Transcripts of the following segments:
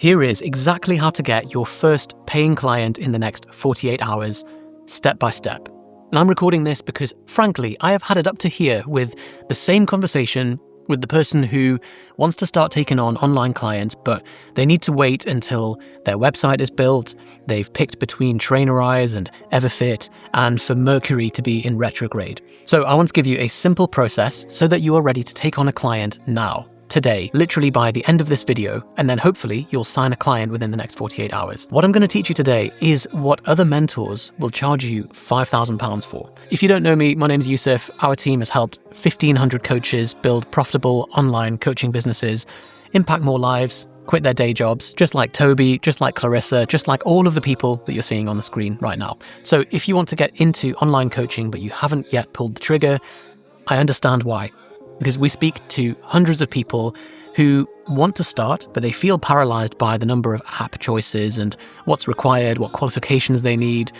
Here is exactly how to get your first paying client in the next 48 hours, step by step. And I'm recording this because, frankly, I have had it up to here with the same conversation with the person who wants to start taking on online clients, but they need to wait until their website is built, they've picked between Trainerize and Everfit, and for Mercury to be in retrograde. So I want to give you a simple process so that you are ready to take on a client now, today, literally by the end of this video, and then hopefully you'll sign a client within the next 48 hours. What I'm going to teach you today is what other mentors will charge you £5,000 for. If you don't know me, my name's Yusef. Our team has helped 1,500 coaches build profitable online coaching businesses, impact more lives, quit their day jobs, just like Toby, just like Clarissa, just like all of the people that you're seeing on the screen right now. So if you want to get into online coaching, but you haven't yet pulled the trigger, I understand why. Because we speak to hundreds of people who want to start, but they feel paralyzed by the number of app choices and what's required, what qualifications they need,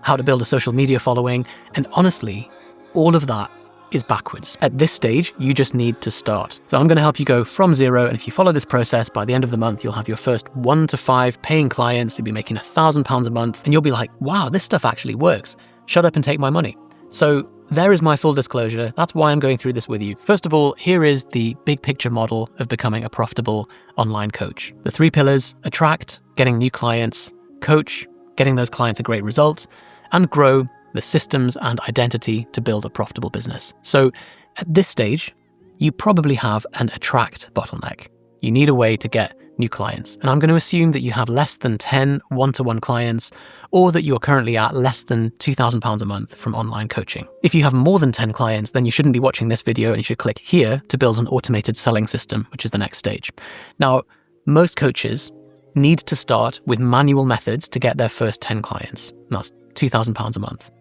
how to build a social media following. And honestly, all of that is backwards. At this stage, you just need to start. So I'm going to help you go from zero. And if you follow this process, by the end of the month, you'll have your first 1 to 5 paying clients. You'll be making £1,000 a month. And you'll be like, wow, this stuff actually works. Shut up and take my money. So there is my full disclosure. That's why I'm going through this with you. First of all, here is the big picture model of becoming a profitable online coach. The 3 pillars: attract, getting new clients; coach, getting those clients a great result; and grow, the systems and identity to build a profitable business. So at this stage, you probably have an attract bottleneck. You need a way to get new clients. And I'm going to assume that you have less than 10 one-to-one clients, or that you're currently at less than £2,000 a month from online coaching. If you have more than 10 clients, then you shouldn't be watching this video and you should click here to build an automated selling system, which is the next stage. Now, most coaches need to start with manual methods to get their first 10 clients. And that's £2,000 a month.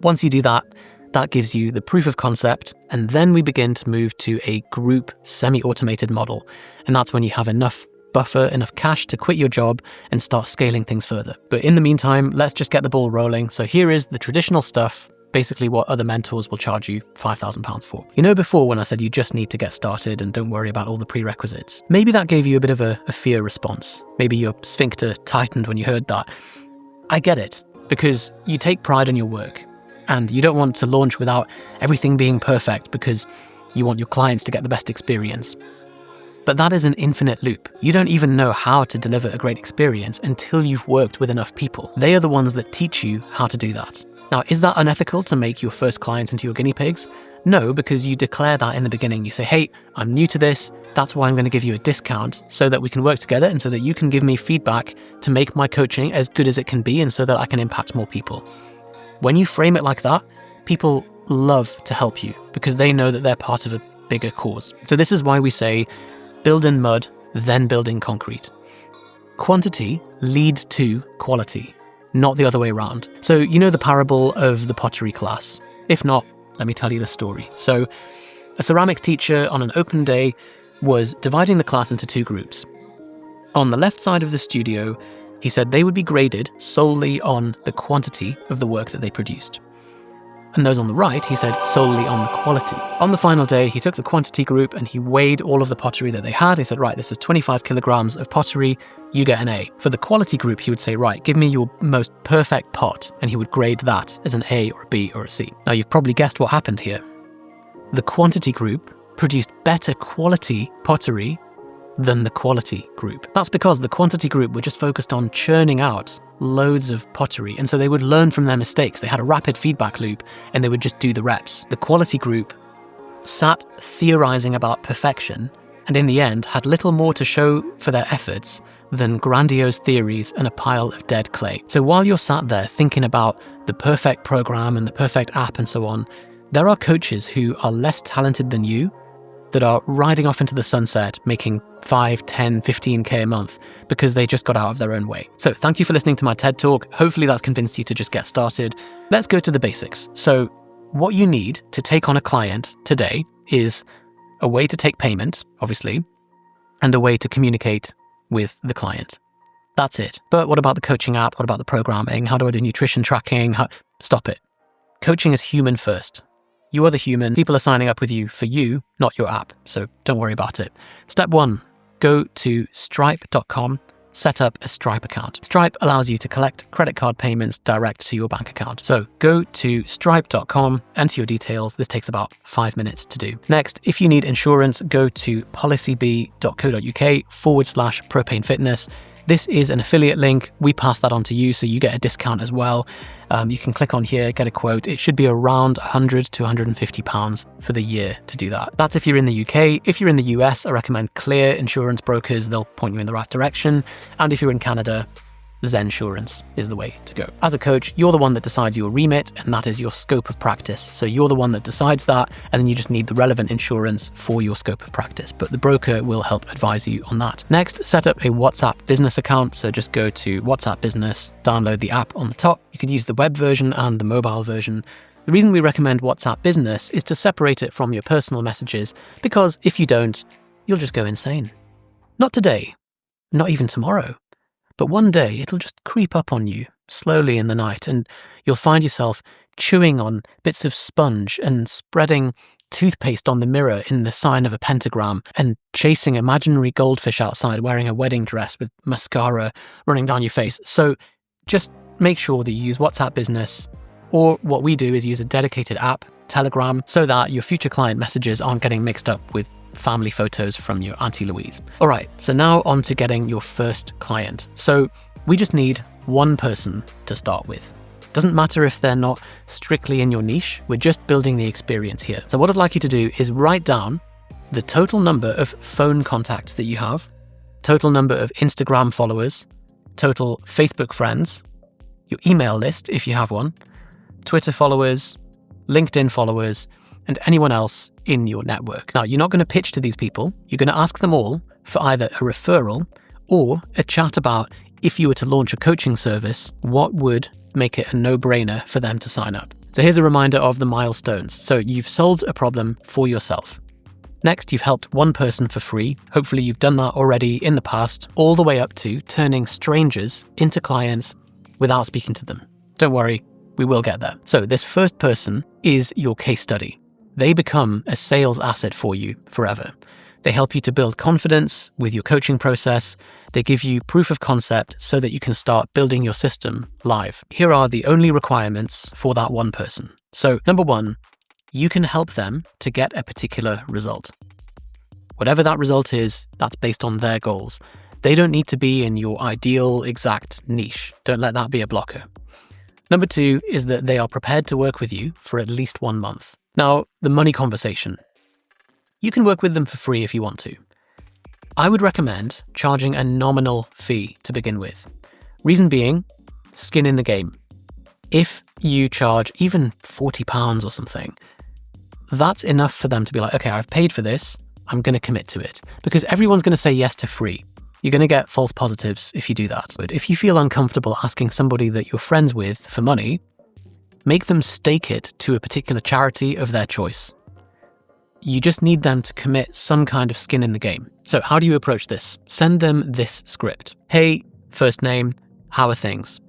Once you do that, that gives you the proof of concept, and then we begin to move to a group semi-automated model. And that's when you have enough buffer, enough cash to quit your job and start scaling things further. But in the meantime, let's just get the ball rolling. So here is the traditional stuff, basically what other mentors will charge you £5,000 for. You know, before when I said you just need to get started and don't worry about all the prerequisites, maybe that gave you a bit of a fear response. Maybe your sphincter tightened when you heard that. I get it, because you take pride in your work. And you don't want to launch without everything being perfect because you want your clients to get the best experience. But that is an infinite loop. You don't even know how to deliver a great experience until you've worked with enough people. They are the ones that teach you how to do that. Now, is that unethical to make your first clients into your guinea pigs? No, because you declare that in the beginning. You say, hey, I'm new to this. That's why I'm going to give you a discount so that we can work together and so that you can give me feedback to make my coaching as good as it can be and so that I can impact more people. When you frame it like that, people love to help you because they know that they're part of a bigger cause. So this is why we say, build in mud, then build in concrete. Quantity leads to quality, not the other way around. So you know the parable of the Pottery Class? If not, let me tell you the story. So a ceramics teacher on an open day was dividing the class into 2 groups. On the left side of the studio, he said they would be graded solely on the quantity of the work that they produced. And those on the right, he said solely on the quality. On the final day, he took the quantity group and he weighed all of the pottery that they had. He said, right, this is 25 kilograms of pottery, you get an A. For the quality group, he would say, right, give me your most perfect pot. And he would grade that as an A or a B or a C. Now, you've probably guessed what happened here. The quantity group produced better quality pottery than the quality group. That's because the quantity group were just focused on churning out loads of pottery, and so they would learn from their mistakes. They had a rapid feedback loop and they would just do the reps. The quality group sat theorizing about perfection and in the end had little more to show for their efforts than grandiose theories and a pile of dead clay. So while you're sat there thinking about the perfect program and the perfect app and so on, there are coaches who are less talented than you that are riding off into the sunset, making 5, 10, 15K a month because they just got out of their own way. So thank you for listening to my TED Talk. Hopefully that's convinced you to just get started. Let's go to the basics. So what you need to take on a client today is a way to take payment, obviously, and a way to communicate with the client. That's it. But what about the coaching app? What about the programming? How do I do nutrition tracking? Stop it. Coaching is human first. You are the human. People are signing up with you for you, not your app. So don't worry about it. Step 1, go to stripe.com, set up a Stripe account. Stripe allows you to collect credit card payments direct to your bank account. So go to stripe.com, enter your details. This takes about 5 minutes to do. Next, if you need insurance, go to policybee.co.uk/propane fitness. This is an affiliate link. We pass that on to you, so you get a discount as well. You can click on here, get a quote. It should be around £100 to £150 for the year to do that. That's if you're in the UK. If you're in the US, I recommend Clear Insurance Brokers. They'll point you in the right direction. And if you're in Canada, Zensurance is the way to go. As a coach, you're the one that decides your remit, and that is your scope of practice. So you're the one that decides that, and then you just need the relevant insurance for your scope of practice. But the broker will help advise you on that. Next, set up a WhatsApp business account. So just go to WhatsApp Business, download the app on the top. You could use the web version and the mobile version. The reason we recommend WhatsApp Business is to separate it from your personal messages, because if you don't, you'll just go insane. Not today, not even tomorrow. But one day it'll just creep up on you slowly in the night, and you'll find yourself chewing on bits of sponge and spreading toothpaste on the mirror in the sign of a pentagram, and chasing imaginary goldfish outside wearing a wedding dress with mascara running down your face. So just make sure that you use WhatsApp Business, or what we do is use a dedicated app, Telegram, so that your future client messages aren't getting mixed up with family photos from your Auntie Louise. All right, so now on to getting your first client. So we just need one person to start with. Doesn't matter if they're not strictly in your niche, we're just building the experience here. So what I'd like you to do is write down the total number of phone contacts that you have, total number of Instagram followers, total Facebook friends, your email list if you have one, Twitter followers, LinkedIn followers, and anyone else in your network. Now, you're not going to pitch to these people. You're going to ask them all for either a referral or a chat about, if you were to launch a coaching service, what would make it a no-brainer for them to sign up. So here's a reminder of the milestones. So you've solved a problem for yourself. Next, you've helped one person for free. Hopefully you've done that already in the past, all the way up to turning strangers into clients without speaking to them. Don't worry, we will get there. So this first person is your case study. They become a sales asset for you forever. They help you to build confidence with your coaching process. They give you proof of concept so that you can start building your system live. Here are the only requirements for that one person. So number one, you can help them to get a particular result. Whatever that result is, that's based on their goals. They don't need to be in your ideal exact niche. Don't let that be a blocker. Number two is that they are prepared to work with you for at least 1 month. Now, the money conversation. You can work with them for free if you want to. I would recommend charging a nominal fee to begin with. Reason being, skin in the game. If you charge even £40 or something, that's enough for them to be like, okay, I've paid for this, I'm going to commit to it. Because everyone's going to say yes to free. You're going to get false positives if you do that. But if you feel uncomfortable asking somebody that you're friends with for money, make them stake it to a particular charity of their choice. You just need them to commit some kind of skin in the game. So how do you approach this? Send them this script. Hey, first name, how are things?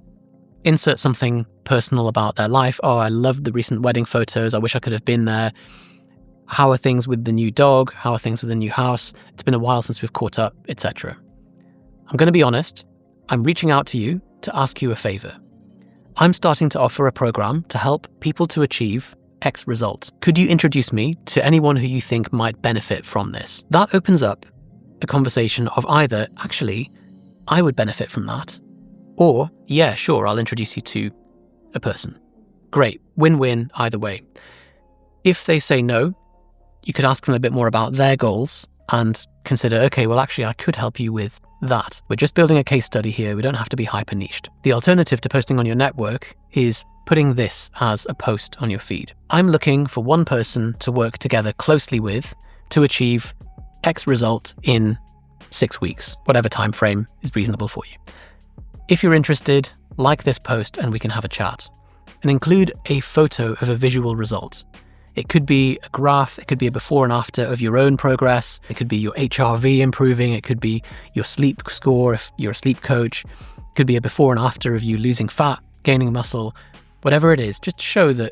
Insert something personal about their life. Oh, I loved the recent wedding photos. I wish I could have been there. How are things with the new dog? How are things with the new house? It's been a while since we've caught up, etc. I'm going to be honest. I'm reaching out to you to ask you a favor. I'm starting to offer a program to help people to achieve X result. Could you introduce me to anyone who you think might benefit from this? That opens up a conversation of either, actually, I would benefit from that, or, yeah, sure, I'll introduce you to a person. Great, win-win either way. If they say no, you could ask them a bit more about their goals and consider, okay, well, actually, I could help you with that. We're just building a case study here. We don't have to be hyper-niched. The alternative to posting on your network is putting this as a post on your feed. I'm looking for one person to work together closely with to achieve X result in 6 weeks, whatever time frame is reasonable for you. If you're interested, like this post and we can have a chat. And include a photo of a visual result. It could be a graph, it could be a before and after of your own progress, it could be your HRV improving, it could be your sleep score if you're a sleep coach, it could be a before and after of you losing fat, gaining muscle, whatever it is, just show that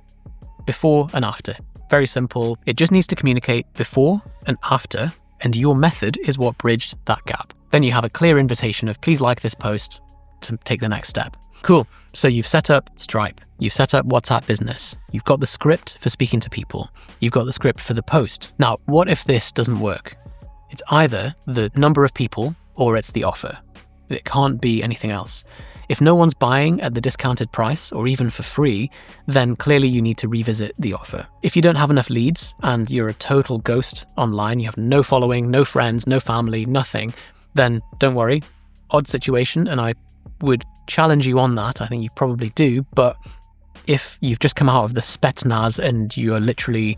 before and after. Very simple. It just needs to communicate before and after And your method is what bridged that gap. Then you have a clear invitation of please like this post to take the next step. Cool. So you've set up Stripe. You've set up WhatsApp Business. You've got the script for speaking to people. You've got the script for the post. Now, what if this doesn't work? It's either the number of people or it's the offer. It can't be anything else. If no one's buying at the discounted price or even for free, then clearly you need to revisit the offer. If you don't have enough leads and you're a total ghost online, you have no following, no friends, no family, nothing, then don't worry. Odd situation, and I would challenge you on that. I think you probably do. But if you've just come out of the Spetsnaz and you're literally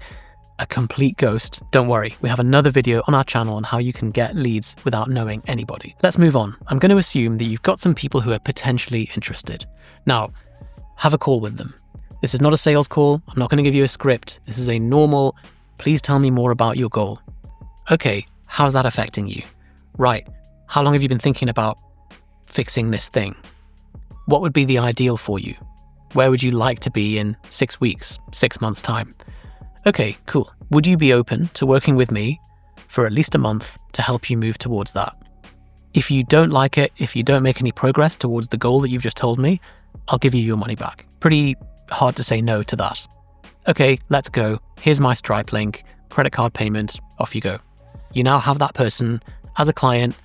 a complete ghost, don't worry. We have another video on our channel on how you can get leads without knowing anybody. Let's move on. I'm going to assume that you've got some people who are potentially interested. Now, have a call with them. This is not a sales call. I'm not going to give you a script. This is a normal, please tell me more about your goal. Okay, how's that affecting you? Right. How long have you been thinking about fixing this thing? What would be the ideal for you? Where would you like to be in 6 weeks, 6 months' time? Okay, cool. Would you be open to working with me for at least a month to help you move towards that? If you don't like it, if you don't make any progress towards the goal that you've just told me, I'll give you your money back. Pretty hard to say no to that. Okay, let's go. Here's my Stripe link, credit card payment, off you go. You now have that person as a client,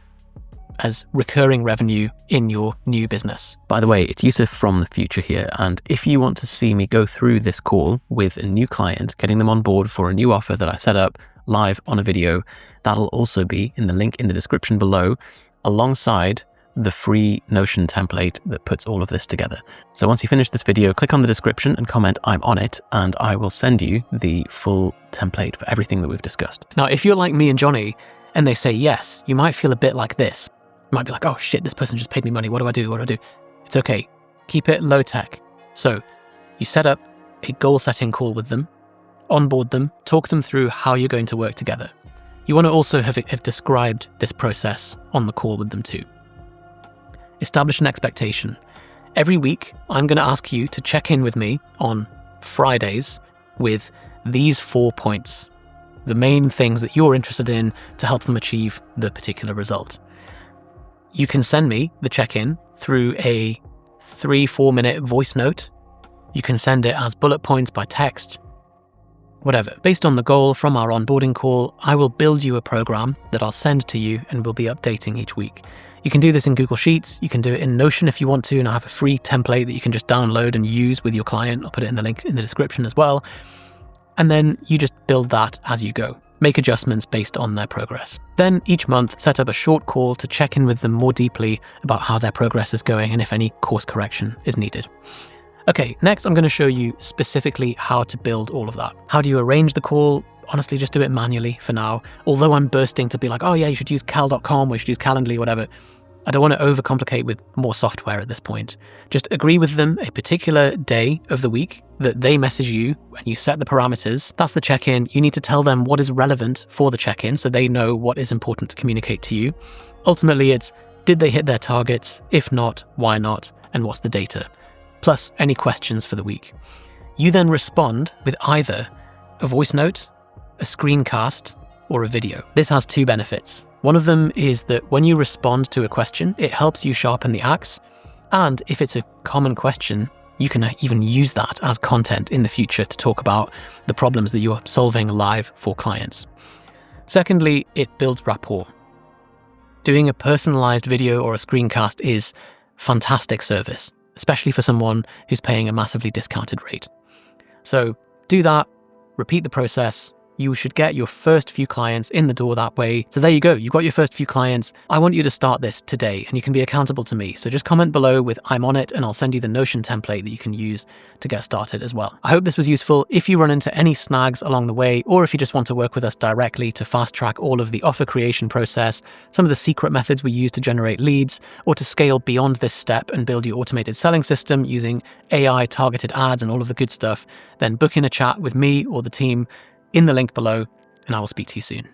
as recurring revenue in your new business. By the way, it's Yusef from the future here, and if you want to see me go through this call with a new client, getting them on board for a new offer that I set up live on a video, that'll also be in the link in the description below, alongside the free Notion template that puts all of this together. So once you finish this video, click on the description and comment "I'm on it," and I will send you the full template for everything that we've discussed. Now, if you're like me and Johnny, and they say yes, you might feel a bit like this. You might be like, oh shit, this person just paid me money. What do I do? What do I do? It's okay. Keep it low tech. So you set up a goal setting call with them, onboard them, talk them through how you're going to work together. You want to also have described this process on the call with them too. Establish an expectation. Every week, I'm going to ask you to check in with me on Fridays with these 4 points, the main things that you're interested in to help them achieve the particular result. You can send me the check-in through a 3-4 minute voice note. You can send it as bullet points by text, whatever. Based on the goal from our onboarding call, I will build you a program that I'll send to you and we'll be updating each week. You can do this in Google Sheets. You can do it in Notion if you want to, and I have a free template that you can just download and use with your client. I'll put it in the link in the description as well. And then you just build that as you go. Make adjustments based on their progress. Then each month, set up a short call to check in with them more deeply about how their progress is going and if any course correction is needed. Okay, next I'm going to show you specifically how to build all of that. How do you arrange the call? Honestly, just do it manually for now. Although I'm bursting to be like, oh yeah, you should use cal.com or you should use Calendly, whatever. I don't want to overcomplicate with more software at this point. Just agree with them a particular day of the week that they message you and you set the parameters. That's the check-in. You need to tell them what is relevant for the check-in so they know what is important to communicate to you. Ultimately, it's did they hit their targets? If not, why not? And what's the data? Plus any questions for the week. You then respond with either a voice note, a screencast, or a video. This has 2 benefits. One of them is that when you respond to a question, it helps you sharpen the axe. And if it's a common question, you can even use that as content in the future to talk about the problems that you're solving live for clients. Secondly, it builds rapport. Doing a personalized video or a screencast is fantastic service, especially for someone who's paying a massively discounted rate. So do that, repeat the process. You should get your first few clients in the door that way. So there you go. You've got your first few clients. I want you to start this today and you can be accountable to me. So just comment below with "I'm on it" and I'll send you the Notion template that you can use to get started as well. I hope this was useful. If you run into any snags along the way, or if you just want to work with us directly to fast track all of the offer creation process, some of the secret methods we use to generate leads, or to scale beyond this step and build your automated selling system using AI targeted ads and all of the good stuff, then book in a chat with me or the team in the link below, and I will speak to you soon.